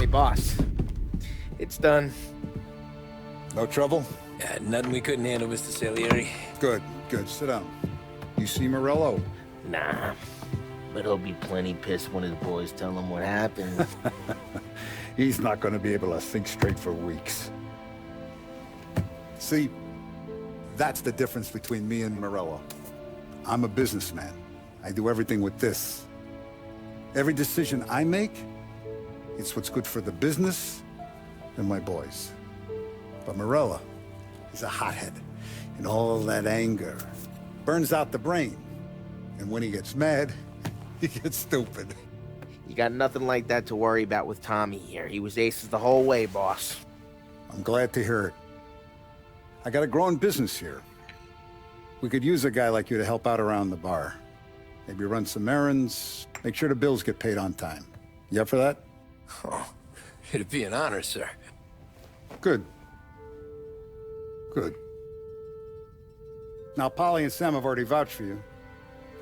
Hey, boss. It's done. No trouble? Yeah, nothing we couldn't handle, Mr. Salieri. Good, good. Sit down. You see Morello? Nah. But he'll be plenty pissed when his boys tell him what happened. He's not going to be able to think straight for weeks. See, that's the difference between me and Morello. I'm a businessman. I do everything with this. Every decision I make, it's what's good for the business and my boys. But Morello, he's a hothead. And all that anger burns out the brain. And when he gets mad, he gets stupid. You got nothing like that to worry about with Tommy here. He was aces the whole way, boss. I'm glad to hear it. I got a growing business here. We could use a guy like you to help out around the bar. Maybe run some errands, make sure the bills get paid on time. You up for that? Oh, it'd be an honor, sir. Good. Good. Now, Polly and Sam have already vouched for you.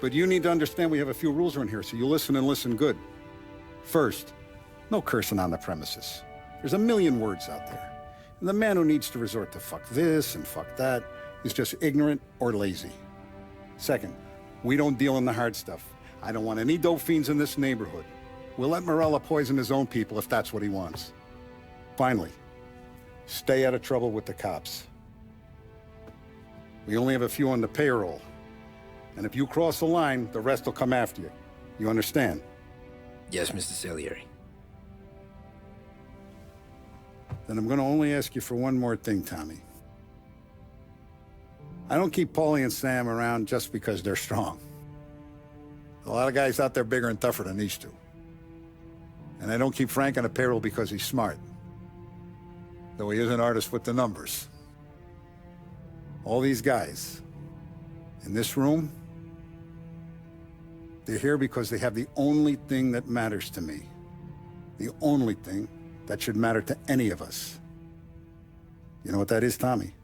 But you need to understand we have a few rules around here, so you listen and listen good. First, no cursing on the premises. There's a million words out there. And the man who needs to resort to fuck this and fuck that is just ignorant or lazy. Second, we don't deal in the hard stuff. I don't want any dope fiends in this neighborhood. We'll let Morello poison his own people if that's what he wants. Finally, stay out of trouble with the cops. We only have a few on the payroll. And if you cross the line, the rest will come after you. You understand? Yes, Mr. Salieri. Then I'm gonna only ask you for one more thing, Tommy. I don't keep Paulie and Sam around just because they're strong. A lot of guys out there bigger and tougher than these two. And I don't keep Frank on the payroll because he's smart. Though he is an artist with the numbers. All these guys in this room, they're here because they have the only thing that matters to me. The only thing that should matter to any of us. You know what that is, Tommy?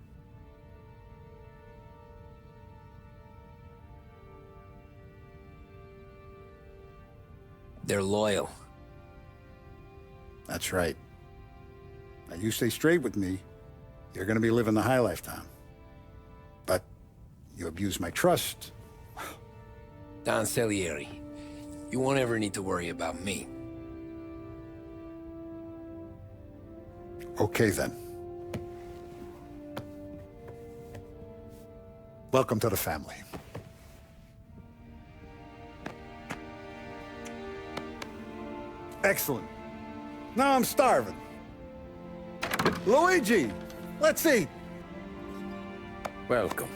They're loyal. That's right. Now you stay straight with me, you're gonna be living the high life, Tom. But you abuse my trust. Don Salieri, you won't ever need to worry about me. Okay, then. Welcome to the family. Excellent. Now I'm starving. Luigi, let's eat. Welcome.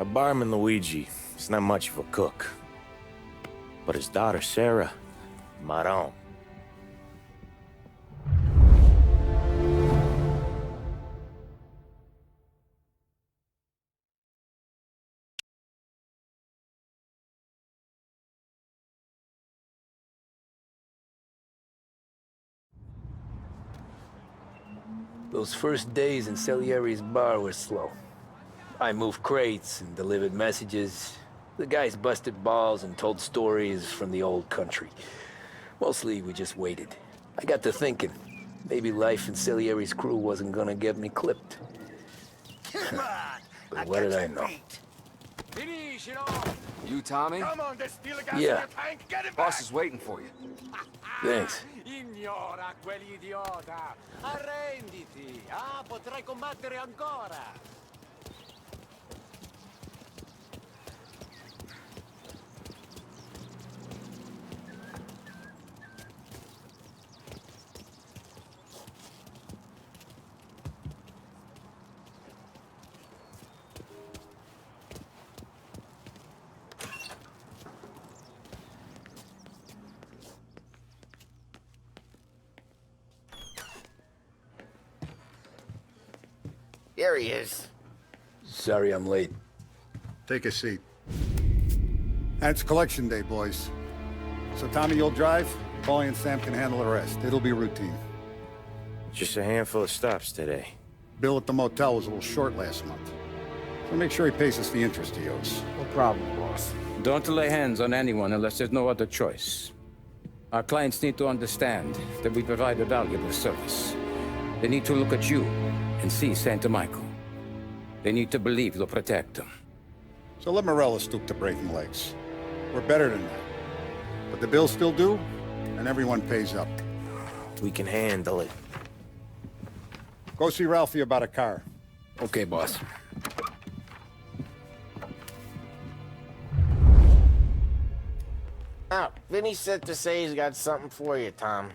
Our barman Luigi is not much of a cook. But his daughter Sarah, Maron. Those first days in Salieri's bar were slow. I moved crates and delivered messages. The guys busted balls and told stories from the old country. Mostly, we just waited. I got to thinking, maybe life in Salieri's crew wasn't gonna get me clipped. But what did I know? Finish it off! You, Tommy? Come on, there's still a gas Yeah. in your tank. Get it Boss back. is waiting for you. Thanks. Ignora quell'idiota. Arrenditi. Ah, potrai combattere ancora. There he is. Sorry I'm late. Take a seat. And it's collection day, boys. So Tommy, you'll drive. Paulie and Sam can handle the rest. It'll be routine. Just a handful of stops today. Bill at the motel was a little short last month. So make sure he pays us the interest he owes. No problem, boss. Don't lay hands on anyone unless there's no other choice. Our clients need to understand that we provide a valuable service. They need to look at you and see Santa Michael. They need to believe you'll protect them. So let Morella stoop to breaking legs. We're better than that. But the bill's still due, and everyone pays up. We can handle it. Go see Ralphie about a car. Okay, boss. Oh, Vinny said to say he's got something for you, Tom.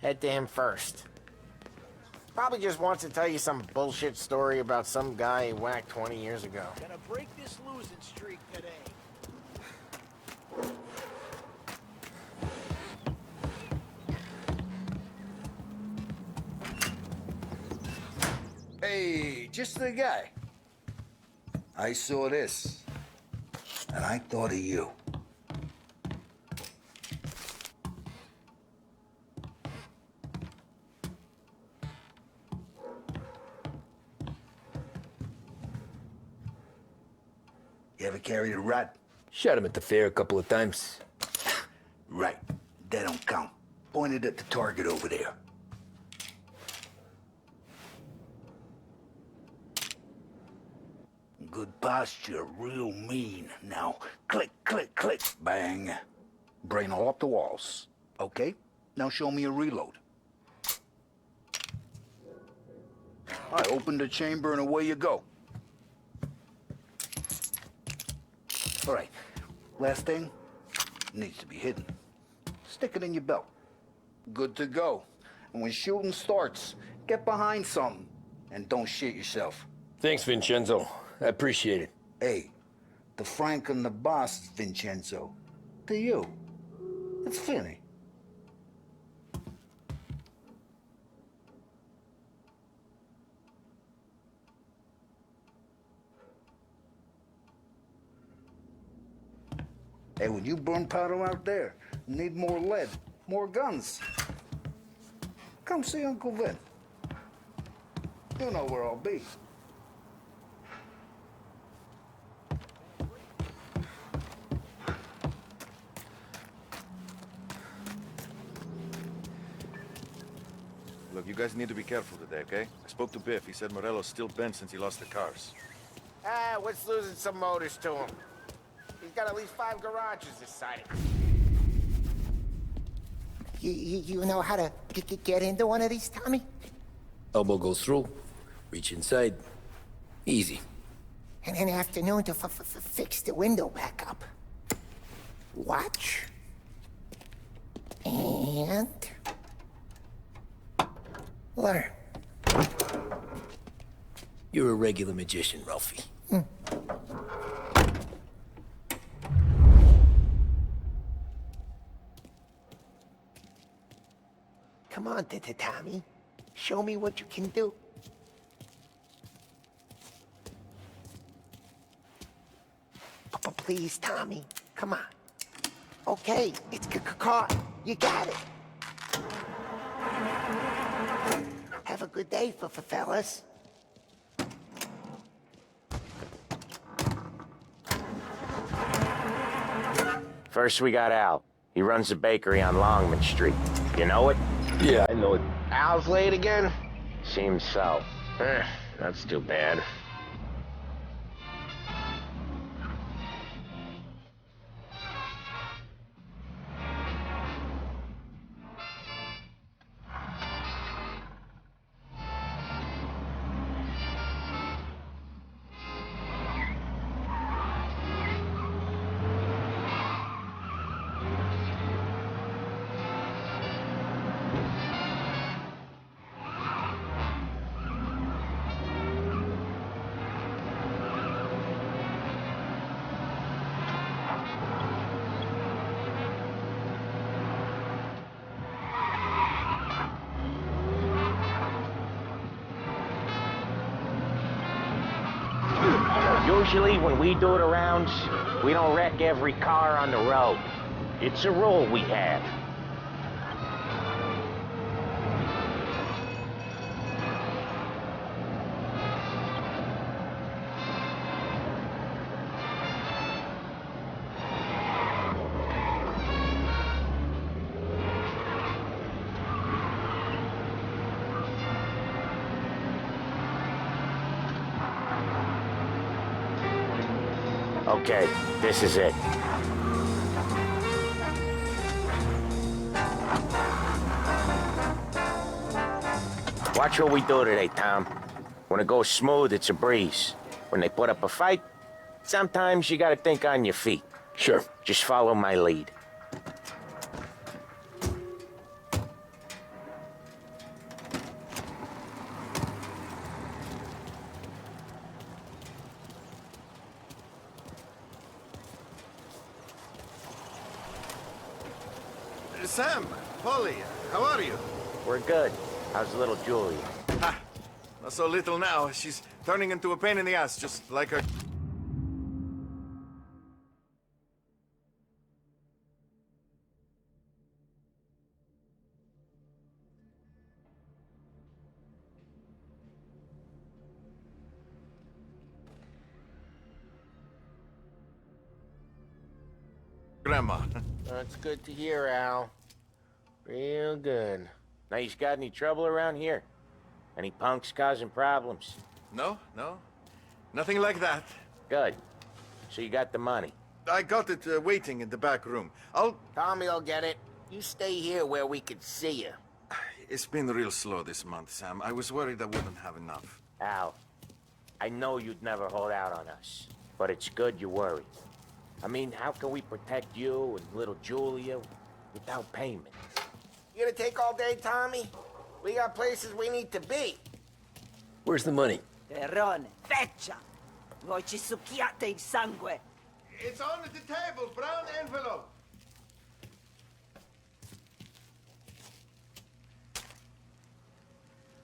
Head to him first. Probably just wants to tell you some bullshit story about some guy he whacked 20 years ago. Gonna break this losing streak today. Hey, just the guy. I saw this, and I thought of you. You ever carried a rat? Shot him at the fair a couple of times. Right. That don't count. Pointed at the target over there. Good posture, real mean. Now, click, click, click, bang. Brain all off the walls. Okay? Now show me a reload. I open the chamber and away you go. All right. Last thing needs to be hidden. Stick it in your belt. Good to go. And when shooting starts, get behind something and don't shit yourself. Thanks, Vincenzo. I appreciate it. Hey, the Frank and the boss, Vincenzo. To you. It's Vinny. Hey, when you burn powder out there, you need more lead, more guns. Come see Uncle Vin. You know where I'll be. Look, you guys need to be careful today, okay? I spoke to Biff. He said Morello's still bent since he lost the cars. Ah, what's losing some motors to him? He's got at least 5 garages this side. You know how to get into one of these, Tommy? Elbow goes through, reach inside. Easy. And an afternoon to fix the window back up. Watch. And... learn. You're a regular magician, Ralphie. Come on, Tommy. Show me what you can do. Please, Tommy. Come on. Okay, it's caught. You got it. Have a good day, fellas. First we got Al. He runs a bakery on Longman Street. You know it? Yeah, I know it. Al's late again? Seems so. That's too bad. Usually when we do it around, we don't wreck every car on the road. It's a rule we have. Okay, this is it. Watch what we do today, Tom. When it goes smooth, it's a breeze. When they put up a fight, sometimes you gotta think on your feet. Sure. Just follow my lead. Sam, Polly, how are you? We're good. How's little Julia? Ha! Not so little now. She's turning into a pain in the ass, just like her... Grandma. That's good to hear, Al. Real good. Now, you got any trouble around here? Any punks causing problems? No, no. Nothing like that. Good. So you got the money. I got it waiting in the back room. Tommy will get it. You stay here where we could see you. It's been real slow this month, Sam. I was worried I wouldn't have enough. Al, I know you'd never hold out on us, but it's good you worry. I mean, how can we protect you and little Julia without payment? You gonna take all day, Tommy? We got places we need to be. Where's the money? Terrone, feccia! Voi ci succhiate il sangue! It's on the table, brown envelope.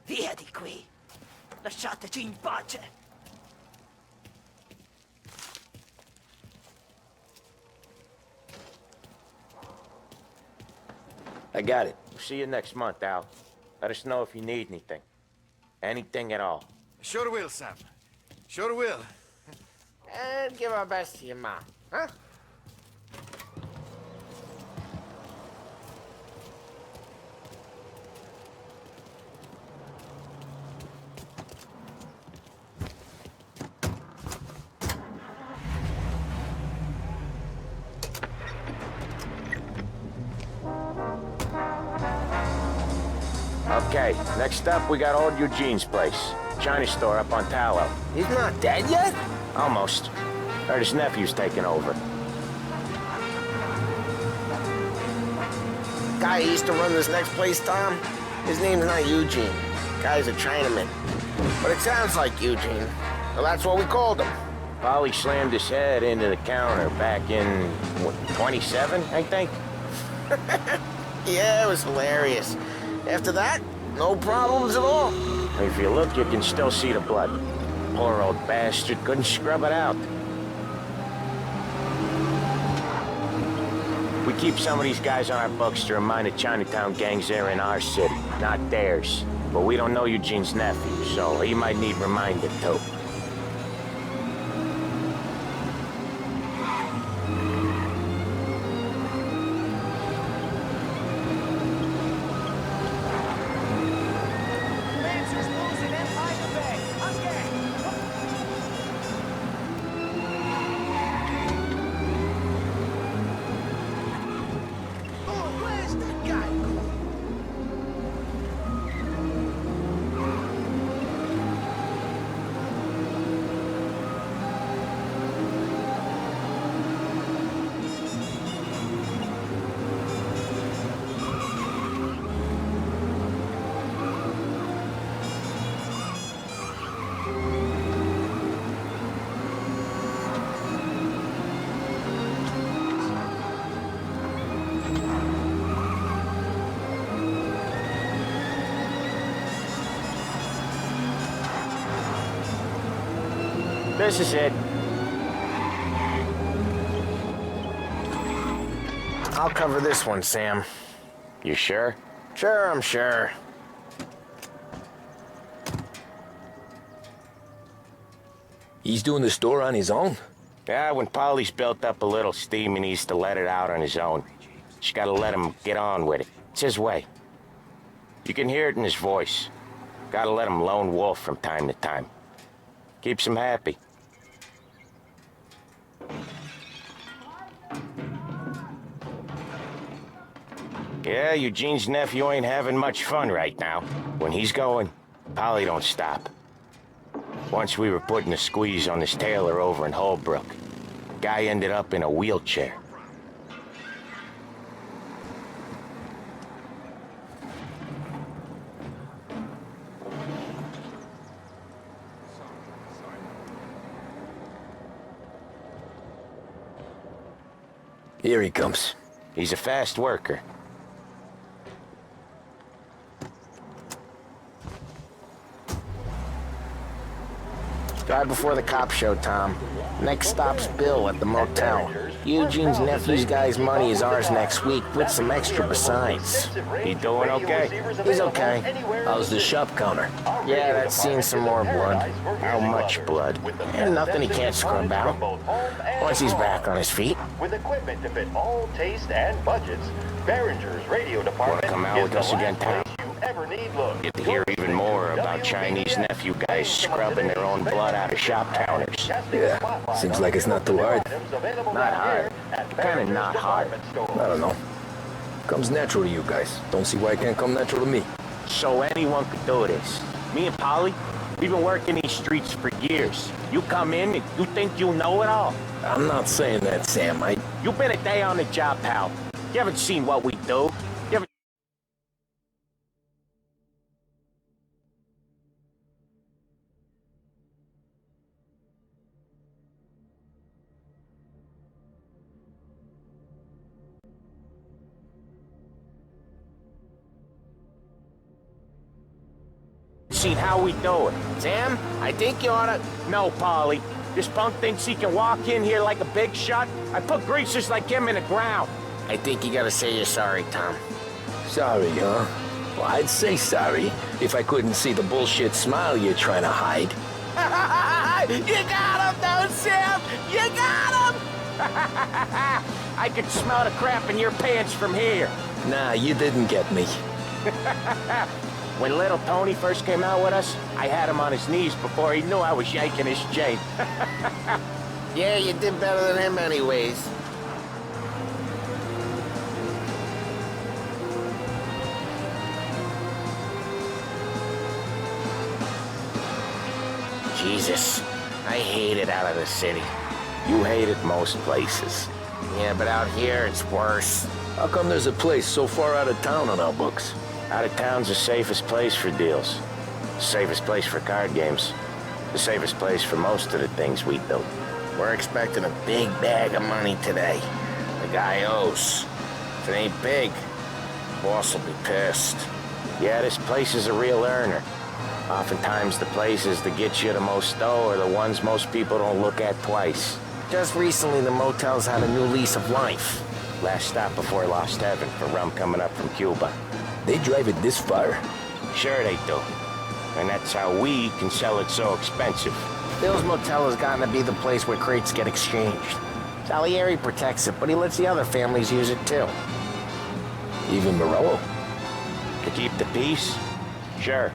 Via di qui! Lasciateci in pace! I got it. See you next month, Al. Let us know if you need anything. Anything at all. Sure will, Sam. Sure will. And give our best to your mom, huh? Okay, next up, we got old Eugene's place. China store up on Tallow. He's not dead yet? Almost. Heard his nephew's taking over. Guy who used to run this next place, Tom, his name's not Eugene. Guy's a Chinaman. But it sounds like Eugene. Well, that's what we called him. Polly slammed his head into the counter back in, what, 27, I think? Yeah, it was hilarious. After that, no problems at all. If you look, you can still see the blood. Poor old bastard couldn't scrub it out. We keep some of these guys on our books to remind the Chinatown gangs they're in our city, not theirs. But we don't know Eugene's nephew, so he might need reminded too. This is it. I'll cover this one, Sam. You sure? Sure, I'm sure. He's doing the store on his own? Yeah, when Polly's built up a little steam, he needs to let it out on his own. Just gotta let him get on with it. It's his way. You can hear it in his voice. Gotta let him lone wolf from time to time. Keeps him happy. Yeah, Eugene's nephew ain't having much fun right now. When he's going, Polly don't stop. Once we were putting a squeeze on this tailor over in Holbrook. Guy ended up in a wheelchair. Here he comes. He's a fast worker. Right before the cop show, Tom. Next stop's Bill at the motel. Eugene's nephew's guy's money is ours next week, with some extra besides. He doing okay? He's okay. How's the shop counter? Yeah, that's seen some more blood. How much blood? And nothing he can't scrub out. Once he's back on his feet. With equipment to fit all taste and budgets, Behringer's radio department Wanna come out is with the us last again, Tom? place you ever need look. Get to hear even more about Chinese nephew guys scrubbing their own blood out of shop counters. Yeah, seems like it's not too hard. Not hard. Kinda not hard. I don't know. Comes natural to you guys. Don't see why it can't come natural to me. So anyone could do this. Me and Polly, we've been working these streets for years. You come in and you think you know it all. I'm not saying that, Sam. You've been a day on the job, pal. You haven't seen what we do. You haven't... seen how we do it. Sam, I think you oughta... No, Polly. This punk thinks he can walk in here like a big shot. I put greasers like him in the ground. I think you gotta say you're sorry, Tom. Sorry, huh? Well, I'd say sorry if I couldn't see the bullshit smile you're trying to hide. You got him, though, Sam! You got him! I can smell the crap in your pants from here. Nah, you didn't get me. When little Tony first came out with us, I had him on his knees before he knew I was yanking his chain. Yeah, you did better than him anyways. Jesus, I hate it out of the city. You hate it most places. Yeah, but out here, it's worse. How come there's a place so far out of town on our books? Out of town's the safest place for deals. The safest place for card games. The safest place for most of the things we do. We're expecting a big bag of money today. The guy owes. If it ain't big, boss will be pissed. Yeah, this place is a real earner. Oftentimes the places that get you the most dough are the ones most people don't look at twice. Just recently, the motel's had a new lease of life. Last stop before Lost Heaven for rum coming up from Cuba. They drive it this far? Sure they do. And that's how we can sell it so expensive. Bill's Motel has gotten to be the place where crates get exchanged. Salieri protects it, but he lets the other families use it too. Even Morello? To keep the peace? Sure.